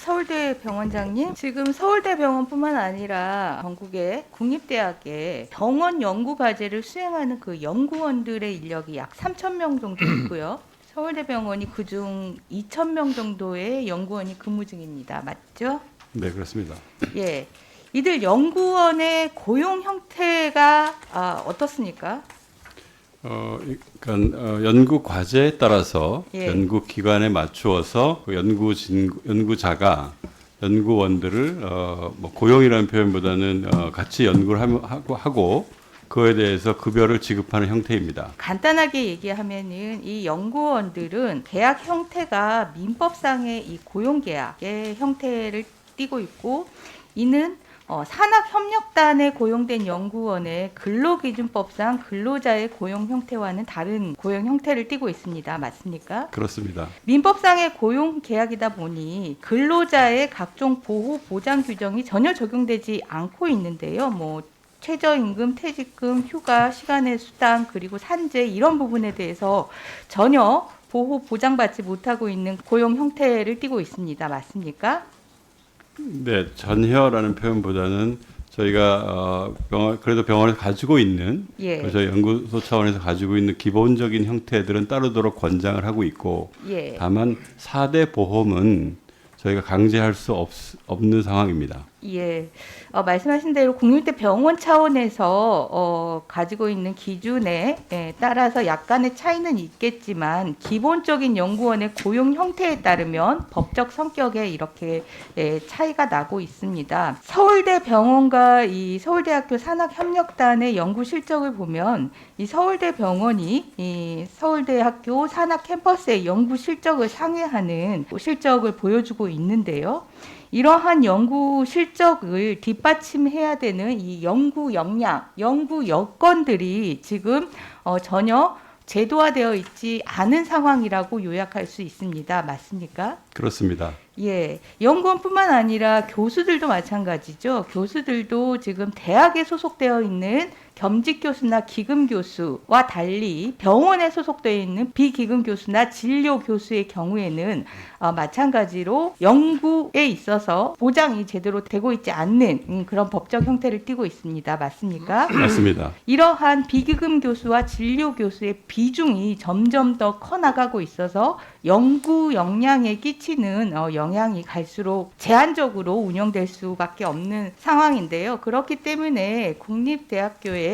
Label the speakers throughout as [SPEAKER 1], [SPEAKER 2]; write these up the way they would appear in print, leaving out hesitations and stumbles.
[SPEAKER 1] 서울대 병원장님, 지금 서울대 병원뿐만 아니라 전국의 국립대학의 병원 연구 과제를 수행하는 그 연구원들의 인력이 약 3,000명 정도 있고요. 서울대병원이 그중 2,000명 정도의 연구원이 근무 중입니다. 맞죠?
[SPEAKER 2] 네, 그렇습니다.
[SPEAKER 1] 예. 이들 연구원의 고용 형태가 어떻습니까?
[SPEAKER 2] 그러니까 연구 과제에 따라서
[SPEAKER 1] 예.
[SPEAKER 2] 연구 기관에 맞추어서 그 연구자가 연구원들을 뭐 고용이라는 표현보다는 같이 연구를 하고 그에 대해서 급여를 지급하는 형태입니다.
[SPEAKER 1] 간단하게 얘기하면은 이 연구원들은 계약 형태가 민법상의 이 고용계약의 형태를 띠고 있고, 이는 산학협력단에 고용된 연구원의 근로기준법상 근로자의 고용 형태와는 다른 고용 형태를 띠고 있습니다. 맞습니까?
[SPEAKER 2] 그렇습니다.
[SPEAKER 1] 민법상의 고용계약이다 보니 근로자의 각종 보호 보장 규정이 전혀 적용되지 않고 있는데요. 뭐 최저임금, 퇴직금, 휴가, 시간의 수당, 그리고 산재 이런 부분에 대해서 전혀 보호 보장받지 못하고 있는 고용 형태를 띠고 있습니다. 맞습니까?
[SPEAKER 2] 네, 전혀라는 표현보다는 저희가 그래도 병원에서 가지고 있는
[SPEAKER 1] 예.
[SPEAKER 2] 저희 연구소 차원에서 가지고 있는 기본적인 형태들은 따르도록 권장을 하고 있고,
[SPEAKER 1] 예.
[SPEAKER 2] 다만 4대 보험은 저희가 강제할 수 없는 상황입니다.
[SPEAKER 1] 예, 말씀하신 대로 국립대 병원 차원에서 가지고 있는 기준에 따라서 약간의 차이는 있겠지만 기본적인 연구원의 고용 형태에 따르면 법적 성격에 이렇게 차이가 나고 있습니다. 서울대 병원과 이 서울대학교 산학협력단의 연구 실적을 보면 이 서울대 병원이 이 서울대학교 산학 캠퍼스의 연구 실적을 상회하는 실적을 보여주고 있는데요. 이러한 연구 실적을 뒷받침해야 되는 이 연구 역량, 연구 여건들이 지금 전혀 제도화되어 있지 않은 상황이라고 요약할 수 있습니다. 맞습니까?
[SPEAKER 2] 그렇습니다.
[SPEAKER 1] 예, 연구원뿐만 아니라 교수들도 마찬가지죠. 교수들도 지금 대학에 소속되어 있는 겸직 교수나 기금 교수와 달리 병원에 소속되어 있는 비기금 교수나 진료 교수의 경우에는 마찬가지로 연구에 있어서 보장이 제대로 되고 있지 않는 그런 법적 형태를 띠고 있습니다. 맞습니까?
[SPEAKER 2] 맞습니다.
[SPEAKER 1] 이러한 비기금 교수와 진료 교수의 비중이 점점 더 커나가고 있어서 연구 역량에 끼치는 영향이 갈수록 제한적으로 운영될 수밖에 없는 상황인데요. 그렇기 때문에 국립대학교의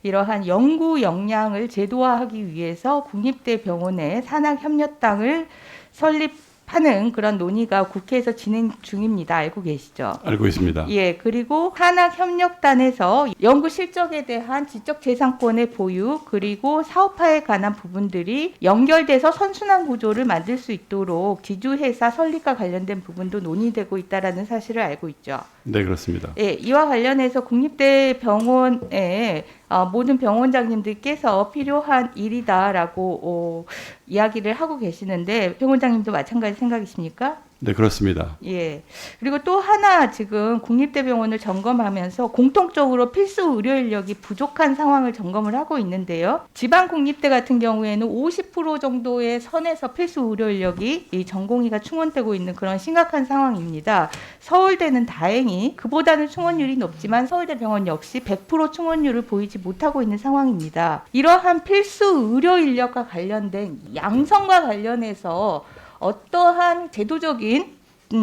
[SPEAKER 1] 이러한 연구 역량을 제도화하기 위해서 국립대 병원의 산학협력단을 설립하는 그런 논의가 국회에서 진행 중입니다. 알고 계시죠?
[SPEAKER 2] 알고 있습니다.
[SPEAKER 1] 예, 그리고 산학협력단에서 연구 실적에 대한 지적재산권의 보유, 그리고 사업화에 관한 부분들이 연결돼서 선순환 구조를 만들 수 있도록 지주회사 설립과 관련된 부분도 논의되고 있다는 사실을 알고 있죠.
[SPEAKER 2] 네, 그렇습니다.
[SPEAKER 1] 예, 이와 관련해서 국립대 병원의 모든 병원장님들께서 필요한 일이다라고 이야기를 하고 계시는데 병원장님도 마찬가지 생각이십니까?
[SPEAKER 2] 네, 그렇습니다.
[SPEAKER 1] 예. 그리고 또 하나 지금 국립대병원을 점검하면서 공통적으로 필수 의료 인력이 부족한 상황을 점검을 하고 있는데요. 지방 국립대 같은 경우에는 50% 정도의 선에서 필수 의료 인력이 이 전공의가 충원되고 있는 그런 심각한 상황입니다. 서울대는 다행히 그보다는 충원율이 높지만 서울대병원 역시 100% 충원율을 보이지 못하고 있는 상황입니다. 이러한 필수 의료 인력과 관련된 양성과 관련해서 어떠한 제도적인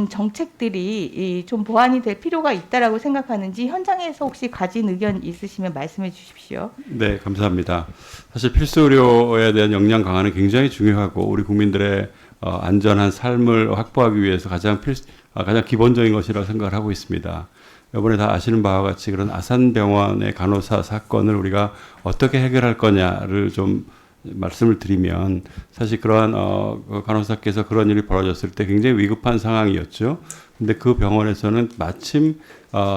[SPEAKER 1] 정책들이 좀 보완이 될 필요가 있다라고 생각하는지 현장에서 혹시 가진 의견 있으시면 말씀해 주십시오.
[SPEAKER 2] 네, 감사합니다. 사실 필수 의료에 대한 역량 강화는 굉장히 중요하고 우리 국민들의 안전한 삶을 확보하기 위해서 가장 기본적인 것이라고 생각을 하고 있습니다. 이번에 다 아시는 바와 같이 그런 아산병원의 간호사 사건을 우리가 어떻게 해결할 거냐를 좀 말씀을 드리면 사실 그러한 간호사께서 그런 일이 벌어졌을 때 굉장히 위급한 상황이었죠. 근데 그 병원에서는 마침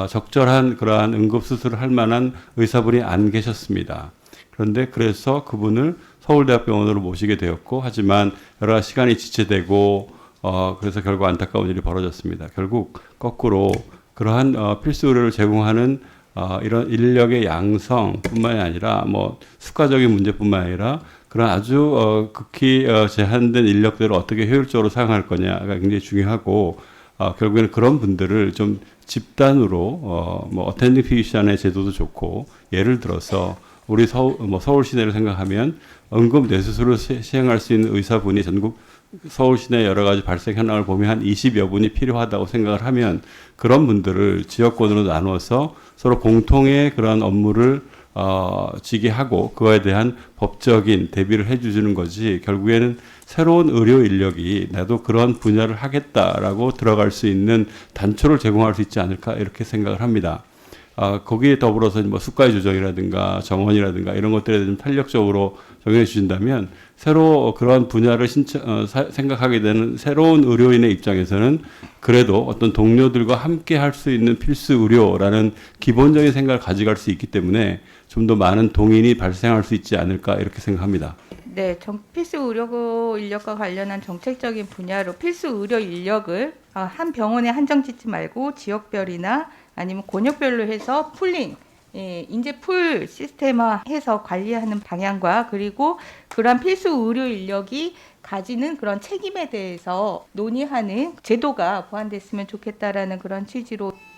[SPEAKER 2] 적절한 그러한 응급수술을 할 만한 의사분이 안 계셨습니다. 그런데 그래서 그분을 서울대학병원으로 모시게 되었고 하지만 여러 가지 시간이 지체되고 그래서 결국 안타까운 일이 벌어졌습니다. 결국 거꾸로 그러한 필수 의료를 제공하는 이런 인력의 양성뿐만이 아니라 뭐 수가적인 문제뿐만 아니라 그런 아주 극히 제한된 인력들을 어떻게 효율적으로 사용할 거냐가 굉장히 중요하고 결국에는 그런 분들을 좀 집단으로 뭐 어텐딩 피지션의 제도도 좋고, 예를 들어서 우리 서울 시내를 생각하면 응급 뇌수술을 시행할 수 있는 의사분이 전국 서울 시내 여러 가지 발생 현황을 보면 한 20여 분이 필요하다고 생각을 하면, 그런 분들을 지역권으로 나누어서 서로 공통의 그런 업무를 지게 하고 그거에 대한 법적인 대비를 해주는 거지, 결국에는 새로운 의료 인력이 나도 그런 분야를 하겠다라고 들어갈 수 있는 단초를 제공할 수 있지 않을까, 이렇게 생각을 합니다. 거기에 더불어서 뭐 수가의 조정이라든가 정원이라든가 이런 것들에 좀 탄력적으로 적용해 주신다면, 새로 그런 분야를 생각하게 되는 새로운 의료인의 입장에서는 그래도 어떤 동료들과 함께 할 수 있는 필수 의료라는 기본적인 생각을 가져갈 수 있기 때문에 좀 더 많은 동인이 발생할 수 있지 않을까, 이렇게 생각합니다.
[SPEAKER 1] 네, 필수 의료 인력과 관련한 정책적인 분야로 필수 의료 인력을 한 병원에 한정짓지 말고 지역별이나 아니면 권역별로 해서 풀링, 인재 풀 시스템화해서 관리하는 방향과, 그리고 그러한 필수 의료 인력이 가지는 그런 책임에 대해서 논의하는 제도가 보완됐으면 좋겠다라는 그런 취지로